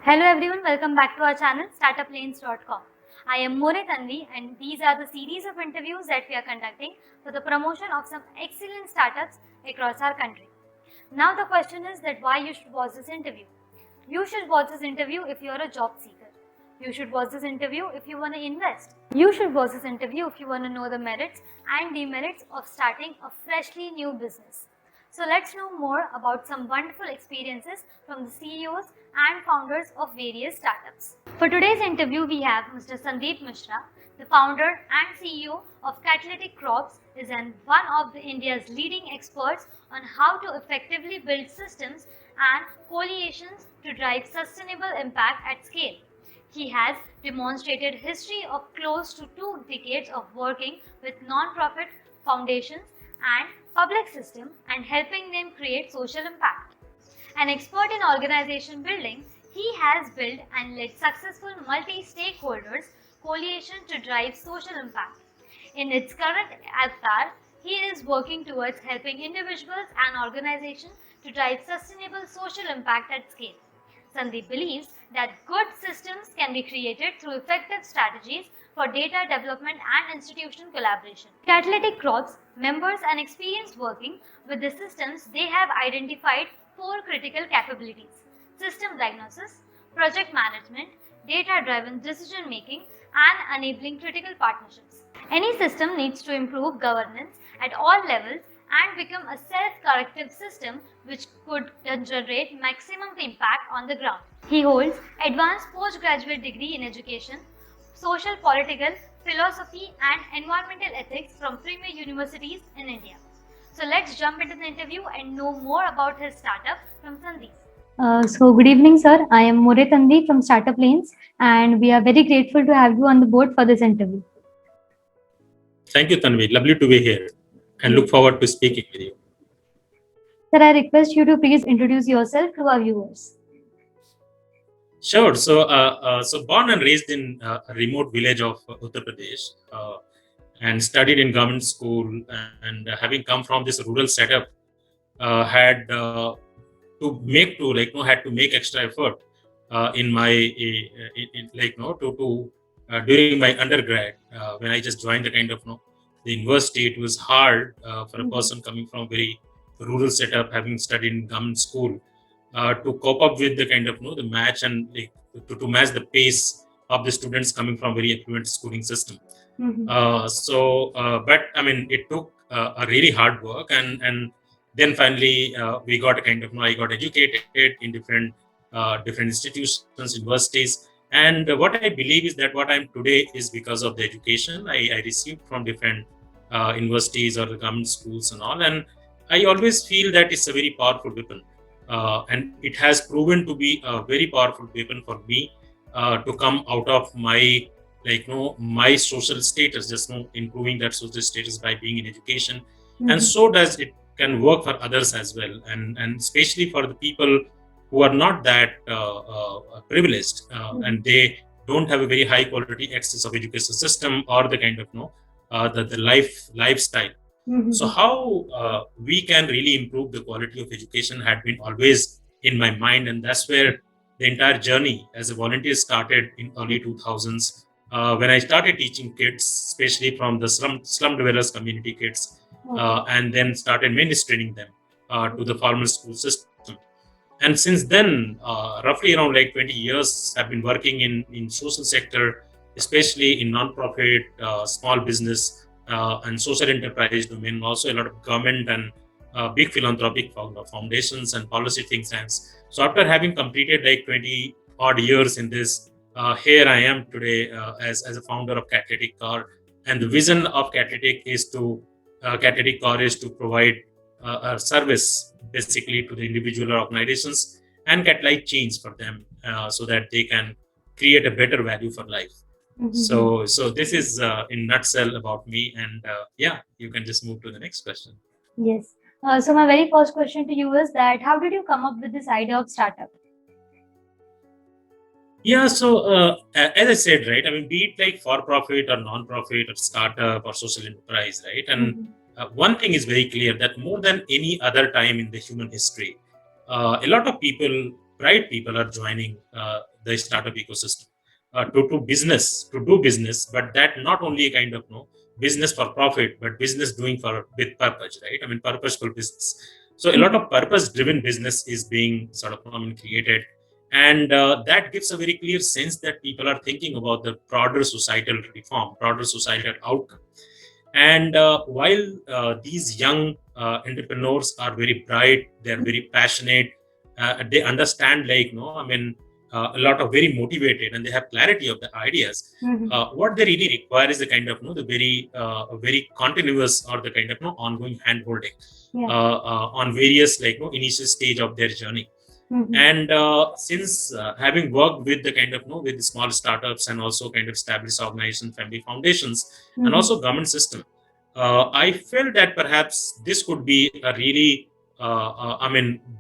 Hello everyone, welcome back to our channel startuplanes.com. I am More Tanvi and these are the series of interviews that we are conducting for the promotion of some excellent startups across our country. Now the question is that why you should watch this interview. You should watch this interview if you are a job seeker. You should watch this interview if you want to invest. You should watch this interview if you want to know the merits and demerits of starting a freshly new business. So let's know more about some wonderful experiences from the CEOs and founders of various startups. For today's interview, we have Mr. SANDEEP MISHRA, the founder and CEO of Catalytic Crops, is one of India's leading experts on how to effectively build systems and coalitions to drive sustainable impact at scale. He has demonstrated history of close to 2 decades of working with non-profit foundations and public system and helping them create social impact. An expert in organization building, he has built and led successful multi-stakeholders coalition to drive social impact. In its current avatar, he is working towards helping individuals and organizations to drive sustainable social impact at scale. Sandeep believes that good systems can be created through effective strategies for data development and institutional collaboration. Catalytic Crops members and experience working with the systems, they have identified 4 critical capabilities: system diagnosis, project management, data-driven decision making, and enabling critical partnerships. Any system needs to improve governance at all levels and become a self-corrective system which could generate maximum impact on the ground. He holds advanced postgraduate degree in education, social, political, philosophy and environmental ethics from premier universities in India. So let's jump into the interview and know more about his startup from Sandeep. Good evening, sir. I am More Tanvi from Startup Lanes, and we are very grateful to have you on the board for this interview. Thank you, Tanvi. Lovely to be here and look forward to speaking with you. Sir, I request you to please introduce yourself to our viewers. Sure. So born and raised in a remote village of Uttar Pradesh, and studied in government school, and having come from this rural setup, had had to make extra effort in my during my undergrad, when I just joined the university. It was hard for a person coming from very rural setup, having studied in government school, to cope up with the the match and to match the pace of the students coming from very affluent schooling system. But I mean, it took a really hard work, and then finally we got I got educated in different institutions, universities, and what I believe is that what I'm today is because of the education I received from different universities or the government schools and all. And I always feel that it's a very powerful weapon, and it has proven to be a very powerful weapon for me to come out of my my social status, just improving that social status by being in education. And so does it can work for others as well, and especially for the people who are not that privileged, and they don't have a very high quality access of education system or the the lifestyle. So how we can really improve the quality of education had been always in my mind, and that's where the entire journey as a volunteer started in early 2000s, when I started teaching kids, especially from the slum dwellers community kids, and then started ministering them to the formal school system. And since then, roughly around 20 years, I've been working in social sector, especially in non-profit, small business, and social enterprise domain, also a lot of government and big philanthropic foundations and policy think tanks. So after having completed 20 odd years in this, here I am today as a founder of Catalytic Car. And the vision of Catalytic is Catalytic Car is to provide a service basically to the individual or organizations and catalyze change for them, so that they can create a better value for life. So this is in nutshell about me, and yeah, you can just move to the next question. Yes. So my very first question to you is that how did you come up with this idea of startup? Yeah, so as I said, right, I mean, be it for profit or non-profit or startup or social enterprise, right? And one thing is very clear, that more than any other time in the human history, a lot of people bright people are joining the startup ecosystem to do business, but that not only a kind of business for profit, but business doing for with purpose, right? I mean, purposeful business. So a lot of purpose-driven business is being sort of created, and that gives a very clear sense that people are thinking about the broader societal reform, broader societal outcome. And while these young entrepreneurs are very bright, they're very passionate, they understand, a lot of very motivated, and they have clarity of the ideas. What they really require is the kind of the very continuous or the kind of ongoing hand holding on various initial stage of their journey. And since having worked with the kind of with the small startups and also kind of established organizations, family foundations, and also government system, I felt that perhaps this could be a really,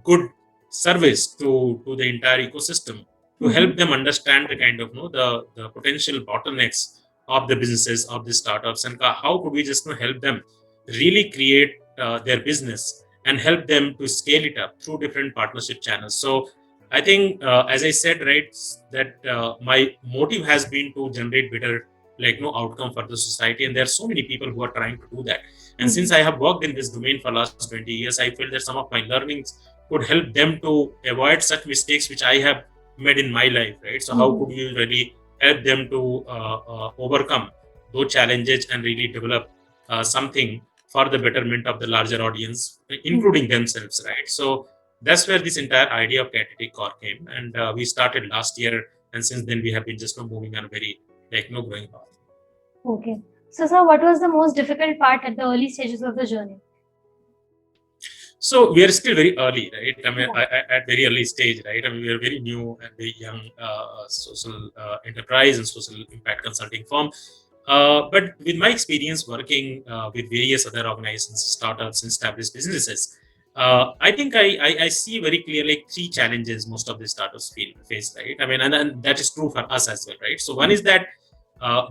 good service to the entire ecosystem to help them understand the kind of the potential bottlenecks of the businesses of the startups, and how could we just help them really create their business and help them to scale it up through different partnership channels. So I think, as I said, right, that my motive has been to generate better outcome for the society, and there are so many people who are trying to do that. And since I have worked in this domain for last 20 years, I feel that some of my learnings could help them to avoid such mistakes which I have made in my life, right? So how could you really help them to overcome those challenges and really develop something for the betterment of the larger audience, including themselves, right? So that's where this entire idea of Catalytic Corp came, and we started last year, and since then we have been just moving on a very growing path. Okay. So, sir, what was the most difficult part at the early stages of the journey? So we are still very early, right? I mean, at very early stage, right? I mean, we are very new and very young social enterprise and social impact consulting firm. But with my experience working with various other organizations, startups, and established businesses, I think I see very clearly three challenges most of the startups face, right? I mean, and that is true for us as well, right? So one is that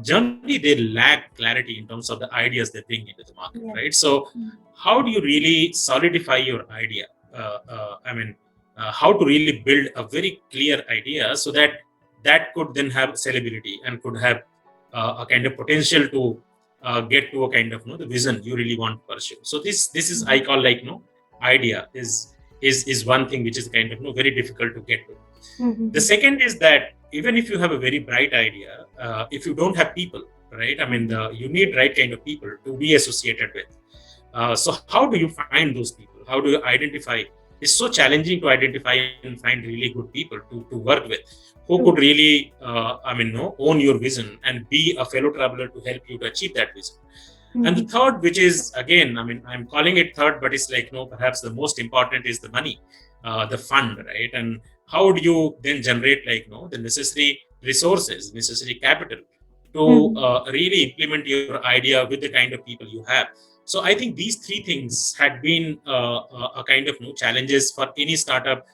generally they lack clarity in terms of the ideas they bring into the market, right? So how do you really solidify your idea? How to really build a very clear idea so that that could then have sellability and could have a kind of potential to get to a kind of the vision you really want to pursue. So this is I call idea is one thing which is kind of very difficult to get to. The second is that even if you have a very bright idea, if you don't have people, right? I mean, you need right kind of people to be associated with. So how do you find those people? How do you identify? It's so challenging to identify and find really good people to work with who could really, own your vision and be a fellow traveler to help you to achieve that vision. And the third, which is again, I'm calling it third, but it's perhaps the most important is the money, the fund, right? And how do you then generate the necessary resources, necessary capital to really implement your idea with the kind of people you have? So I think these three things had been a kind of challenges for any startup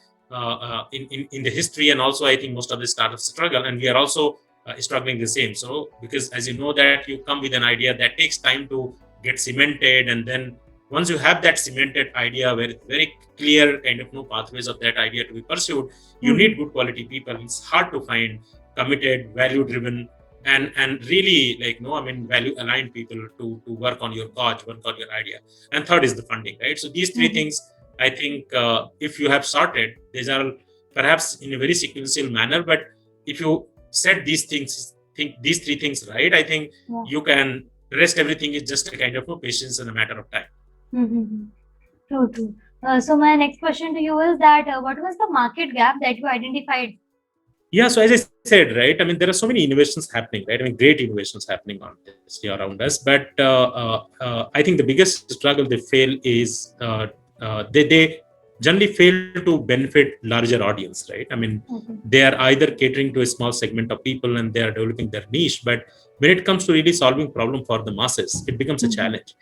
in the history, and also I think most of the startups struggle, and we are also struggling the same. So because as you know that you come with an idea that takes time to get cemented, and then once you have that cemented idea with very clear kind of pathways of that idea to be pursued, you need good quality people. It's hard to find committed, value driven, and really value aligned people to work on your cause, work on your idea. And third is the funding, right? So these three things, I think if you have sorted, these are perhaps in a very sequential manner, but if you set these these three things right, I think you can rest everything is just a kind of patience and a matter of time. True. So my next question to you is that what was the market gap that you identified? Yeah, so as I said, right, I mean, there are so many innovations happening, right? I mean, great innovations happening on this around us. But I think the biggest struggle they fail is they generally fail to benefit larger audience, right? I mean, they are either catering to a small segment of people and they are developing their niche. But when it comes to really solving problem for the masses, it becomes a challenge.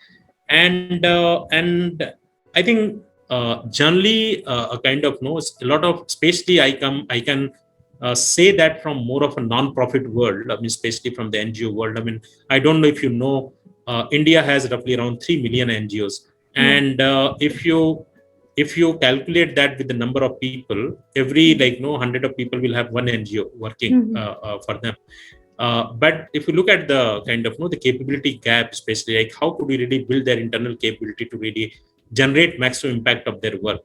And I think generally a kind of a lot of, especially I can say that from more of a non-profit world, I mean, especially from the NGO world. I mean, I don't know if you know, India has roughly around 3 million NGOs. And if if you calculate that with the number of people, every 100 of people will have one NGO working for them. But if you look at the kind of the capability gap, especially like how could we really build their internal capability to really generate maximum impact of their work.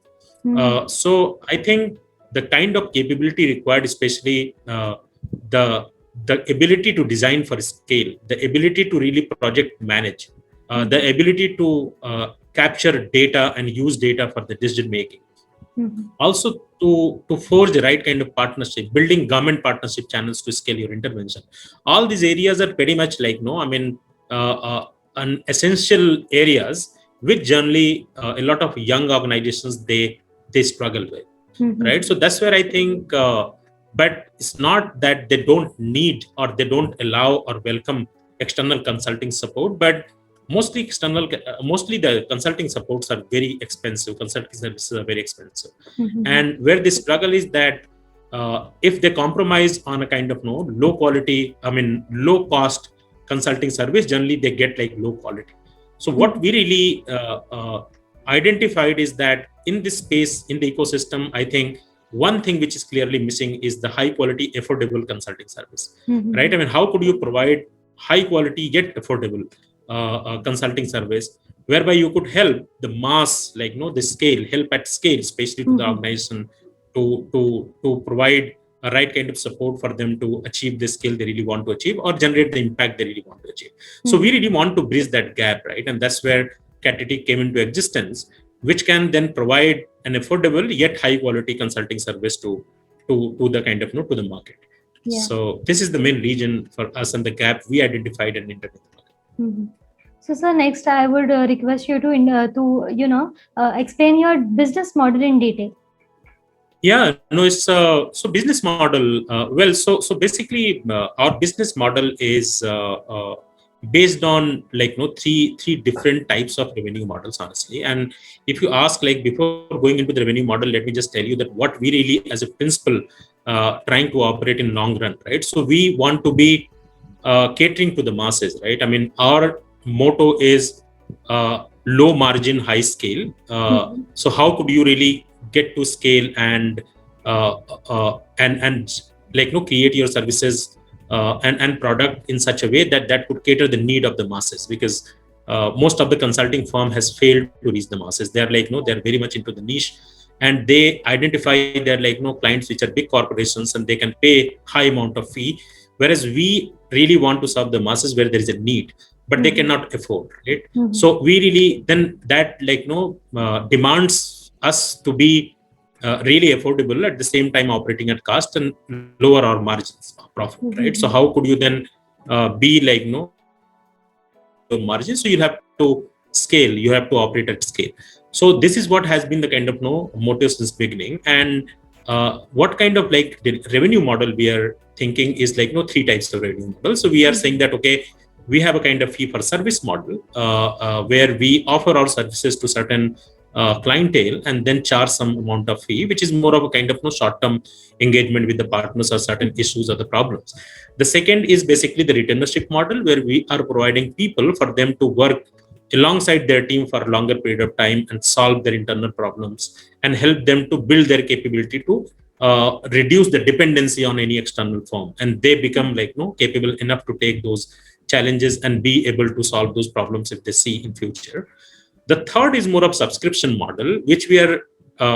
So I think the kind of capability required, especially the the ability to design for scale, the ability to really project manage, the ability to capture data and use data for the decision making. Also to forge the right kind of partnership, building government partnership channels to scale your intervention. All these areas are pretty much uh, uh, an essential areas which generally a lot of young organizations they struggle with, right? So that's where I think but it's not that they don't need or they don't allow or welcome external consulting support, but mostly the consulting supports are very expensive. Consulting services are very expensive. And where the struggle is that if they compromise on a kind of low quality, low cost consulting service, generally they get like low quality. So what we really identified is that in this space, in the ecosystem, I think one thing which is clearly missing is the high quality affordable consulting service, right? I mean, how could you provide high quality yet affordable consulting service whereby you could help the mass, the scale, help at scale, especially to the organization, to provide a right kind of support for them to achieve the scale they really want to achieve or generate the impact they really want to achieve. So we really want to bridge that gap, right? And that's where Catalytic came into existence, which can then provide an affordable yet high quality consulting service to the kind of to the market. So this is the main region for us and the gap we identified and entered in the market. So, sir, next I would request you to explain your business model in detail. Yeah, no, it's so business model. So basically, our business model is based on three different types of revenue models, honestly. And if you ask, before going into the revenue model, let me just tell you that what we really, as a principle, trying to operate in long run, right? So we want to be catering to the masses, right? I mean, our motto is low margin, high scale. So how could you really get to scale and create your services and product in such a way that could cater the need of the masses? Because most of the consulting firm has failed to reach the masses. They're they're very much into the niche, and they identify their clients which are big corporations and they can pay high amount of fee, whereas we really want to serve the masses where there is a need but they cannot afford, right? So we really then that demands us to be really affordable at the same time operating at cost and lower our margins of profit, right? So how could you then be your margins? So you have to scale, you have to operate at scale. So this is what has been the kind of motive since beginning. And what kind of the revenue model we are thinking is three types of revenue model. So we are saying that okay, we have a kind of fee for service model where we offer our services to certain clientele and then charge some amount of fee, which is more of a kind of short-term engagement with the partners or certain issues or the problems. The second is basically the retainership model, where we are providing people for them to work alongside their team for a longer period of time and solve their internal problems and help them to build their capability to reduce the dependency on any external firm, and they become capable enough to take those challenges and be able to solve those problems if they see in future. The third is more of subscription model, which we are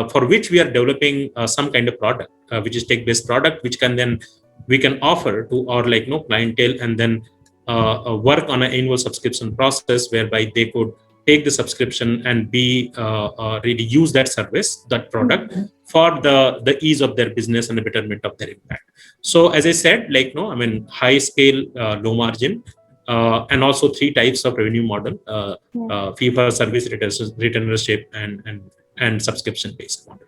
for which we are developing some kind of product, which is tech-based product, which can then we can offer to our clientele and then work on an annual subscription process whereby they could take the subscription and be really use that service, that product for the ease of their business and the betterment of their impact. So as I said, high scale, low margin, and also three types of revenue model: fee for service, retainership, and subscription based model.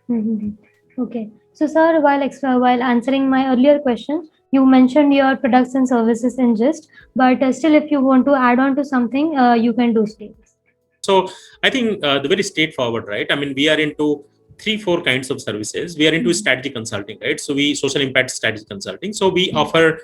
Okay. So, sir, while answering my earlier questions, you mentioned your products and services in gist, but still, if you want to add on to something, you can do still. So I think the very straightforward, right? I mean, we are into 3-4 kinds of services. We are into strategy consulting, right? So we social impact strategy consulting. So we offer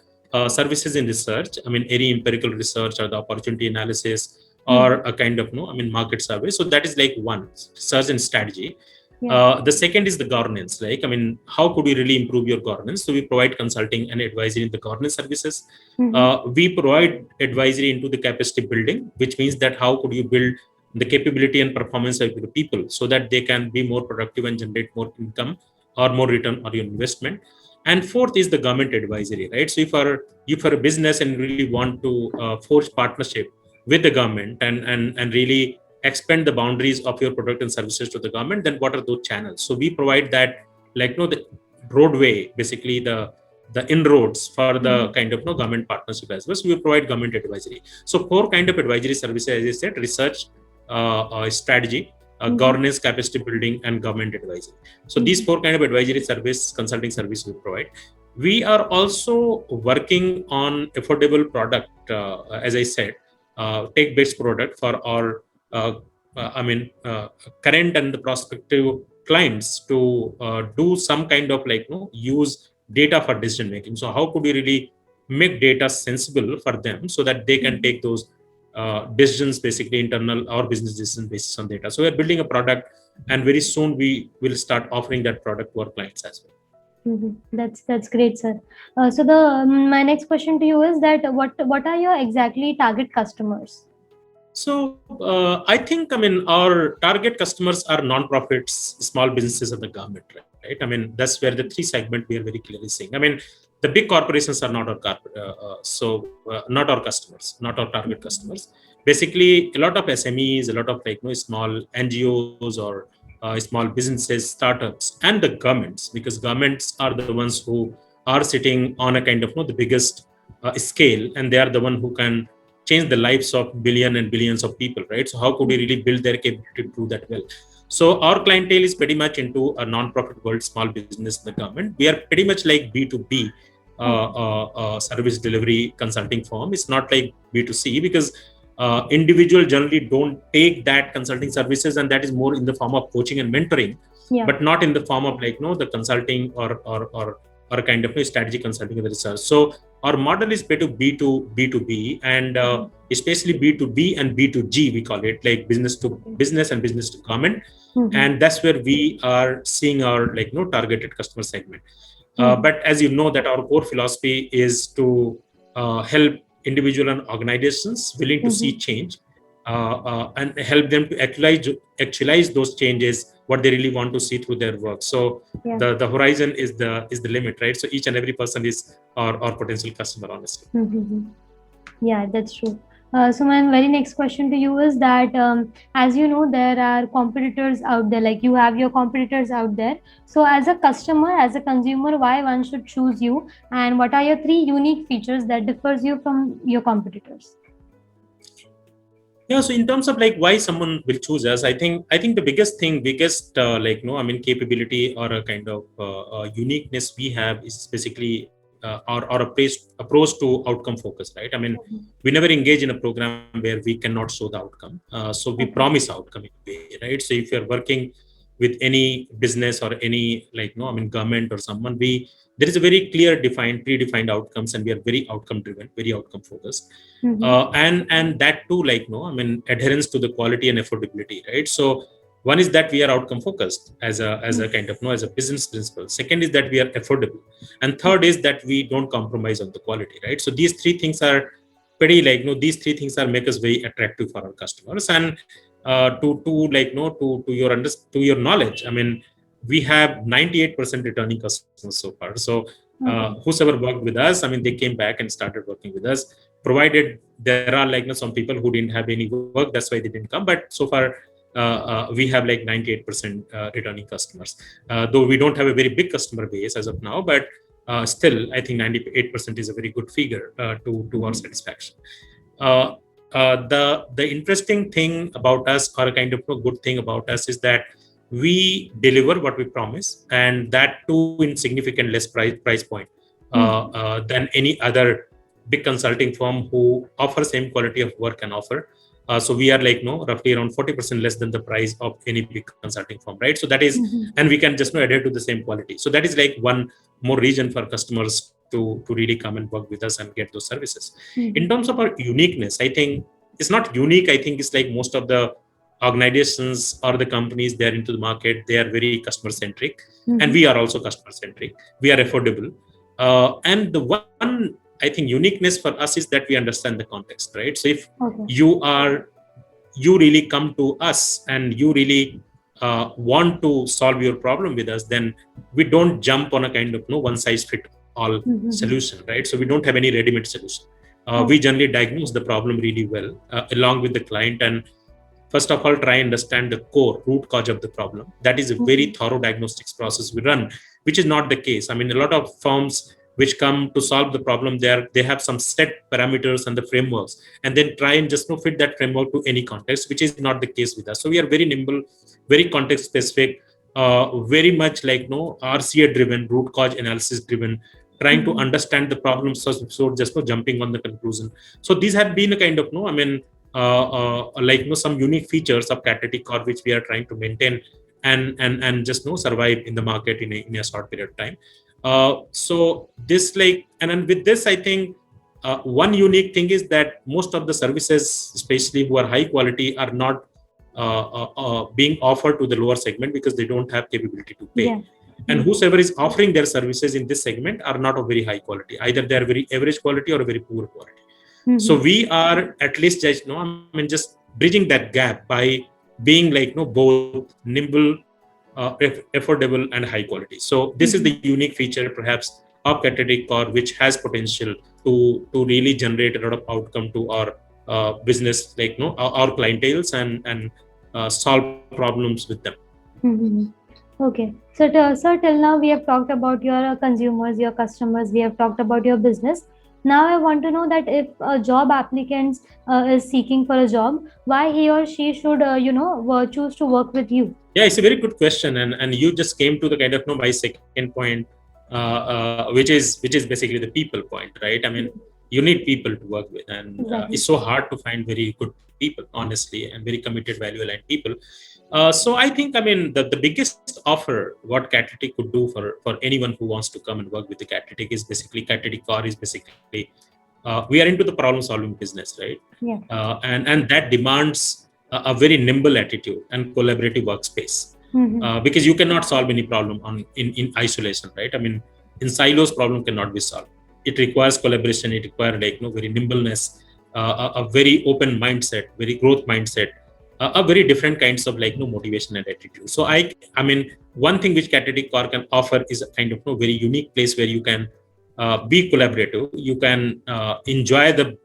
services in research. I mean, any empirical research or the opportunity analysis or a kind of market survey. So that is like one, research and strategy. The second is the governance. Like, I mean, how could we really improve your governance? So we provide consulting and advisory in the governance services. We provide advisory into the capacity building, which means that how could you build the capability and performance of the people so that they can be more productive and generate more income or more return on your investment. And fourth is the government advisory, right? So if you're a business and really want to forge partnership with the government and really expand the boundaries of your product and services to the government, then what are those channels? So we provide that, like, the roadway, basically the inroads for the kind of government partnership as well. So we provide government advisory. So four kind of advisory services, as I said: research, strategy, governance, capacity building, and government advisory. So these four kind of advisory service, consulting service we provide. We are also working on affordable product, as I said, tech-based product for our current and the prospective clients to do some kind of use data for decision making. So how could we really make data sensible for them so that they can take those decisions, basically internal or business decisions based on data. So we're building a product, and very soon we will start offering that product to our clients as well. That's great, sir. So my next question to you is that what are your exactly target customers? So I think, I mean, our target customers are non-profits, small businesses, and the government, right? I mean, that's where the three segment we are very clearly seeing. I mean, the big corporations are not our not our customers, not our target customers. Basically, a lot of SMEs, a lot of small NGOs or small businesses, startups, and the governments, because governments are the ones who are sitting on a kind of the biggest scale, and they are the one who can change the lives of billions and billions of people, right? So how could we really build their capability to do that well? So our clientele is pretty much into a non-profit world, small business, the government. We are pretty much like B2B service delivery consulting firm. It's not like B2C, because individual generally don't take that consulting services, and that is more in the form of coaching and mentoring, but not in the form of the consulting or kind of a strategy consulting and research. So our model is B2B, and especially B2B and B2G, we call it, like business to business and business to government. And that's where we are seeing our targeted customer segment. But as you know, that our core philosophy is to help individual and organizations willing to see change, and help them to actualize those changes, what they really want to see through their work. So the horizon is the limit, right? So each and every person is our potential customer, honestly. Yeah, that's true. So my very next question to you is that, as you know, there are competitors out there, like you have your competitors out there. So as a customer, as a consumer, why one should choose you, and what are your three unique features that differs you from your competitors? Yeah, so in terms of why someone will choose us, I think the biggest capability or a kind of uniqueness we have is basically our approach to outcome focus, right? I mean, we never engage in a program where we cannot show the outcome. So we promise outcome in a way, right? So if you're working with any business or any government or someone, there is a very clear predefined outcomes, and we are very outcome driven, very outcome focused. And that too, adherence to the quality and affordability, right? So one is that we are outcome focused as a kind of as a business principle. Second is that we are affordable, and third is that we don't compromise on the quality, right? So these three things are pretty these three things are make us very attractive for our customers. And to your knowledge, I mean, we have 98% returning customers so far. So whosoever worked with us, I mean, they came back and started working with us, provided there are some people who didn't have any work, that's why they didn't come. But so far we have 98% returning customers, though we don't have a very big customer base as of now, but still I think 98% is a very good figure to our satisfaction. The interesting thing about us, or a kind of a good thing about us, is that we deliver what we promise, and that too in significant less price point than any other big consulting firm who offer same quality of work can offer. So we are roughly around 40% less than the price of any big consulting firm, right? So that is, and we can just adhere to the same quality. So that is one more reason for customers to really come and work with us and get those services. In terms of our uniqueness, I think it's not unique. I think it's most of the organizations or the companies, they are into the market, they are very customer centric, Mm-hmm. and we are also customer centric. We are affordable. And the one, I think, uniqueness for us is that we understand the context, right? So if Okay. you really come to us and you really want to solve your problem with us, then we don't jump on a kind of one size fit all Mm-hmm. solution, right? So we don't have any ready-made solution. Okay. We generally diagnose the problem really well along with the client, and first of all try and understand the core root cause of the problem. That is a very thorough diagnostics process we run, which is not the case. I mean, a lot of firms which come to solve the problem, they have some set parameters and the frameworks, and then try and just fit that framework to any context, which is not the case with us. So we are very nimble, very context specific, very much like RCA driven, root cause analysis driven, trying to understand the problem, so just jumping on the conclusion. So these have been a kind of some unique features of Catalytic core which we are trying to maintain and just survive in the market in a short period of time. So this and then with this, I think one unique thing is that most of the services, especially who are high quality, are not being offered to the lower segment because they don't have capability to pay. Yeah. And whosoever is offering their services in this segment are not of very high quality. Either they are very average quality or very poor quality. Mm-hmm. So we are at least just bridging that gap by being both nimble, affordable, and high quality. So this is the unique feature perhaps of Catalytic core, which has potential to really generate a lot of outcome to our business, our clienteles, and solve problems with them. Mm-hmm. Okay. So, sir, till now we have talked about your consumers, your customers. We have talked about your business. Now I want to know that if a job applicant is seeking for a job, why he or she should, choose to work with you? Yeah, it's a very good question, and you just came to the kind of my second point, which is basically the people point, right? I mean, you need people to work with, and Exactly. it's so hard to find very good people, honestly, and very committed, value-aligned people. So I think, I mean, the biggest offer what Catalytic could do for anyone who wants to come and work with the Catalytic is basically Catalytic core is basically we are into the problem-solving business, right? Yeah. And that demands a very nimble attitude and collaborative workspace. Because you cannot solve any problem in isolation, right? I mean, in silos, problem cannot be solved. It requires collaboration. It requires very nimbleness, a very open mindset, very growth mindset, a very different kinds of motivation and attitude. So I mean, one thing which Catalytic core can offer is a kind of very unique place where you can be collaborative. You can enjoy the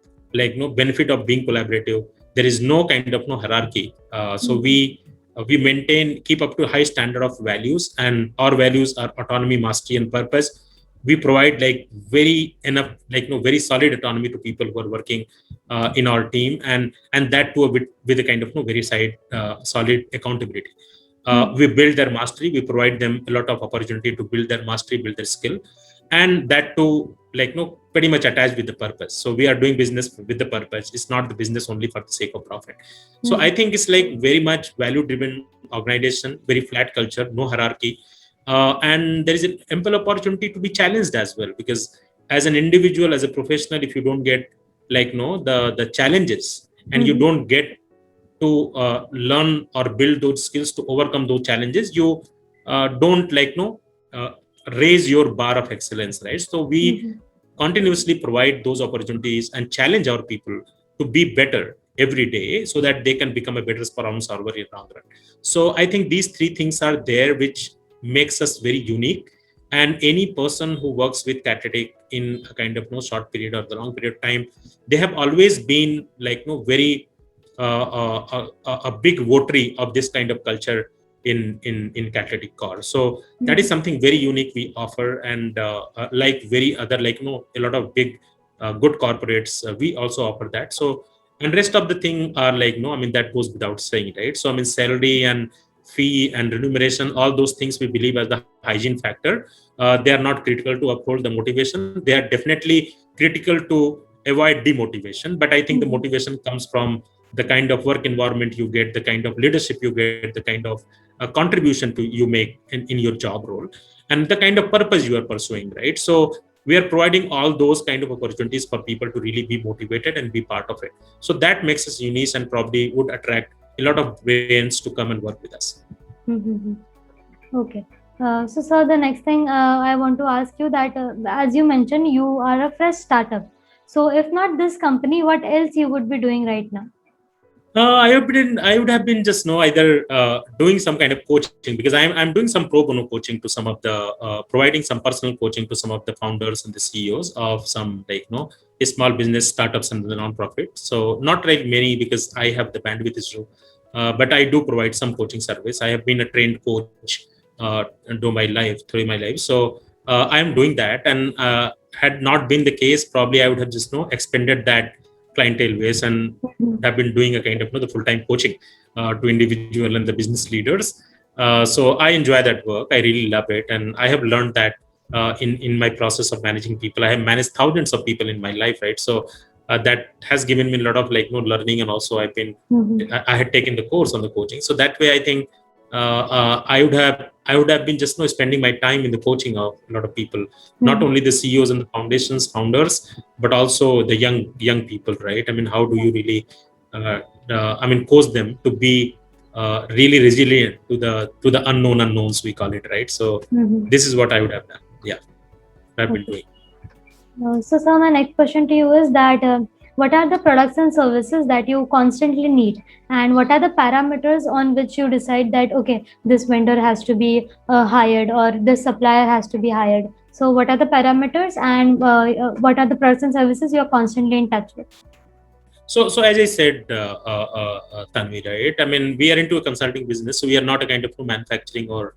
benefit of being collaborative. There is no kind of hierarchy. So we keep up to high standard of values, and our values are autonomy, mastery, and purpose. We provide very very solid autonomy to people who are working in our team, and that too with a kind of very solid accountability. We build their mastery. We provide them a lot of opportunity to build their mastery, build their skill, and that too pretty much attached with the purpose. So we are doing business with the purpose. It's not the business only for the sake of profit. So I think it's very much value driven organization, very flat culture, no hierarchy, and there is an ample opportunity to be challenged as well, because as an individual, as a professional, if you don't get the challenges and you don't get to learn or build those skills to overcome those challenges, you don't raise your bar of excellence, right? So we continuously provide those opportunities and challenge our people to be better every day so that they can become a better problem solver in the long run. So I think these three things are there which makes us very unique, and any person who works with Catalytic in a kind of short period or the long period of time, they have always been very a big votary of this kind of culture in Catalytic core. So that is something very unique we offer, and very other a lot of big good corporates, we also offer that. So, and rest of the thing are I mean, that goes without saying, right? So I mean, salary and fee and remuneration, all those things we believe as the hygiene factor. They are not critical to uphold the motivation. They are definitely critical to avoid demotivation, but I think the motivation comes from the kind of work environment you get, the kind of leadership you get, the kind of contribution you make in your job role, and the kind of purpose you are pursuing, right? So we are providing all those kind of opportunities for people to really be motivated and be part of it. So that makes us unique and probably would attract a lot of brands to come and work with us. Okay. So, sir, the next thing I want to ask you that, as you mentioned, you are a fresh startup. So, if not this company, what else you would be doing right now? I would have been just either doing some kind of coaching, because I'm doing some pro bono coaching to some of the providing some personal coaching to some of the founders and the CEOs of some small business startups and the non-profit. So not like many, because I have the bandwidth issue, but I do provide some coaching service. I have been a trained coach through my life. So I am doing that, and had not been the case, probably I would have just expanded that clientele base and have been doing a kind of the full-time coaching to individual and the business leaders. So I enjoy that work. I really love it, and I have learned that in my process of managing people. I have managed thousands of people in my life, right? So that has given me a lot of learning, and also I had taken the course on the coaching. So that way, I think I would have been just spending my time in the coaching of a lot of people, not only the CEOs and the founders, but also the young people, right? I mean, how do you really coach them to be really resilient to the unknown unknowns, we call it, right? So this is what I would have done. Yeah, I've been doing. So, sir, my next question to you is that what are the products and services that you constantly need, and what are the parameters on which you decide that okay, this vendor has to be hired or this supplier has to be hired? So, what are the parameters, and what are the products and services you are constantly in touch with? So as I said, Tanvi, right? I mean, we are into a consulting business, so we are not a kind of manufacturing or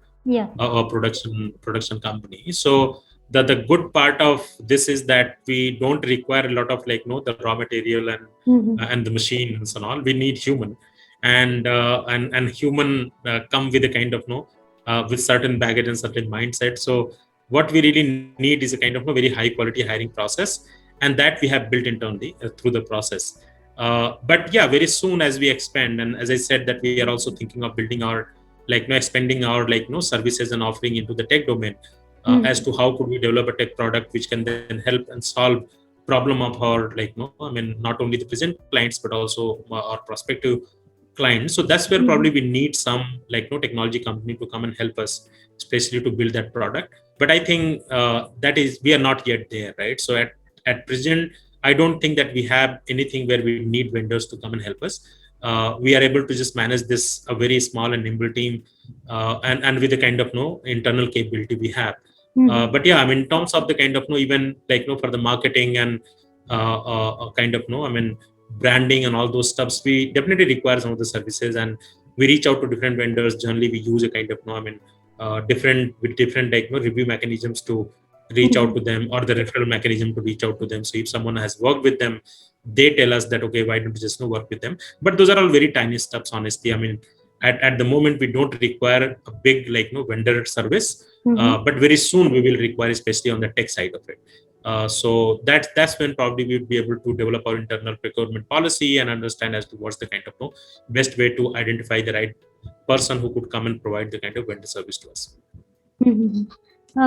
production company. So the good part of this is that we don't require a lot of the raw material and the machines and all. We need human, and human come with a kind of with certain baggage and certain mindset. So what we really need is a kind of very high quality hiring process, and that we have built internally through the process. But yeah, very soon as we expand, and as I said, that we are also thinking of building our expanding our services and offering into the tech domain, as to how could we develop a tech product which can then help and solve problem of our not only the present clients but also our prospective clients. So that's where probably we need some technology company to come and help us, especially to build that product. But I think that is, we are not yet there, right? So at present, I don't think that we have anything where we need vendors to come and help us. We are able to just manage this a very small and nimble team, and with the kind of internal capability we have. But yeah, I mean, in terms of the kind of even for the marketing and kind of branding and all those stuffs, we definitely require some of the services, and we reach out to different vendors. Generally, we use a kind of different review mechanisms to reach out to them, or the referral mechanism to reach out to them. So if someone has worked with them, they tell us that okay, why don't you just work with them? But those are all very tiny steps, honestly. I mean, at the moment we don't require a big vendor service, but very soon we will require, especially on the tech side of it. So that's when probably we would be able to develop our internal procurement policy and understand as to what's the kind of best way to identify the right person who could come and provide the kind of vendor service to us.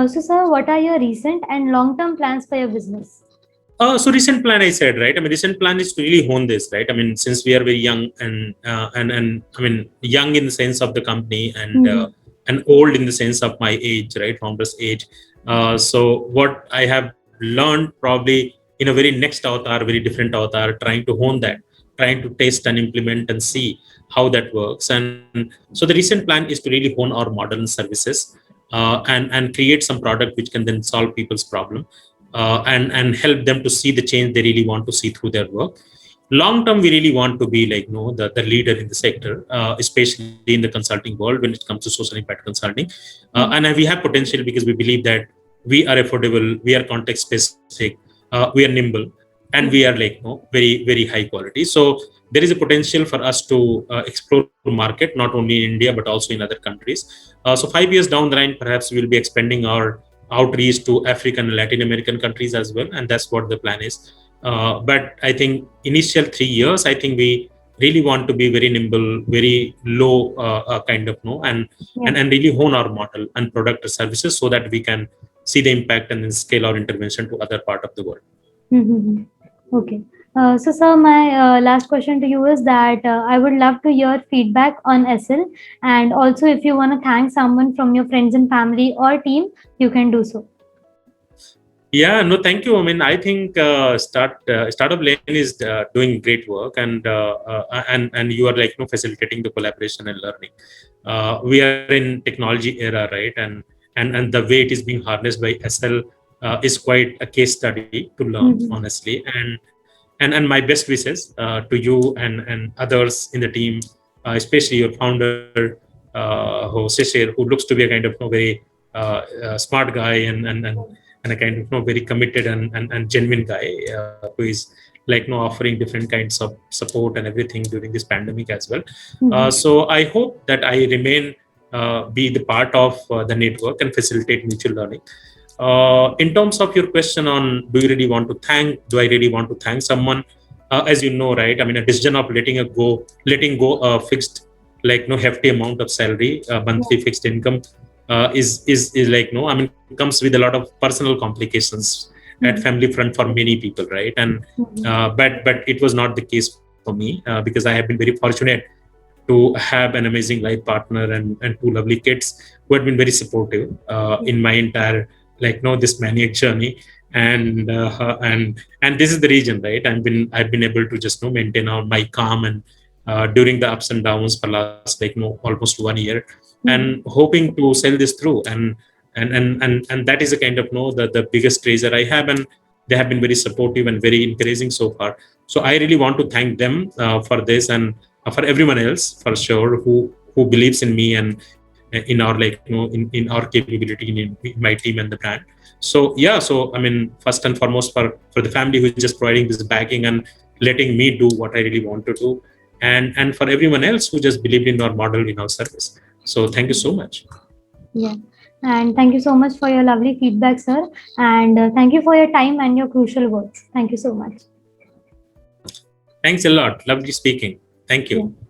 So, sir, what are your recent and long-term plans for your business? So recent plan, I said, right? I mean, recent plan is to really hone this, right? I mean, since we are very young and I mean, young in the sense of the company, and old in the sense of my age, right? Founder's age. So what I have learned probably in a very next avatar, very different avatar, trying to hone that, trying to test and implement and see how that works. And so the recent plan is to really hone our modern services, and create some product which can then solve people's problem, and help them to see the change they really want to see through their work. Long term, we really want to be the leader in the sector, especially in the consulting world when it comes to social impact consulting. And we have potential because we believe that we are affordable, we are context specific, we are nimble, and we are very, very high quality. So there is a potential for us to explore the market, not only in India, but also in other countries. So 5 years down the line, perhaps we'll be expanding our outreach to African and Latin American countries as well. And that's what the plan is. But I think initial 3 years, I think we really want to be very nimble, very low kind of and really hone our model and product or services so that we can see the impact and then scale our intervention to other part of the world. Okay. So, sir, my last question to you is that I would love to hear feedback on SL, and also if you want to thank someone from your friends and family or team, you can do so. Yeah, no, thank you. I mean, I think Startup Lane is doing great work, and you are like facilitating the collaboration and learning. We are in technology era, right? And the way it is being harnessed by SL is quite a case study to learn, honestly. And my best wishes to you and others in the team, especially your founder, who Shishir, who looks to be a kind of very smart guy and a kind of very committed and genuine guy who is like offering different kinds of support and everything during this pandemic as well. So I hope that I remain be the part of the network and facilitate mutual learning. In terms of your question on do I really want to thank someone? As you know, right? I mean, a decision of letting go a fixed, like no hefty amount of salary, monthly fixed income, is like no. I mean, comes with a lot of personal complications at family front for many people, right? And but it was not the case for me because I have been very fortunate to have an amazing life partner and two lovely kids who had been very supportive in my entire this maniac journey. And this is the reason, right? I've been able to just maintain my calm and during the ups and downs for last almost 1 year, and hoping to sell this through. And that is a kind of the biggest treasure I have, and they have been very supportive and very encouraging so far. So I really want to thank them for this, and for everyone else for sure who believes in me and in our in our capability in my team and the brand. So yeah, so I mean, first and foremost for the family who is just providing this backing and letting me do what I really want to do, and for everyone else who just believed in our model, in our service. So thank you so much. Yeah. And thank you so much for your lovely feedback, sir. And thank you for your time and your crucial words. Thank you so much. Thanks a lot. Lovely speaking. Thank you. Yeah.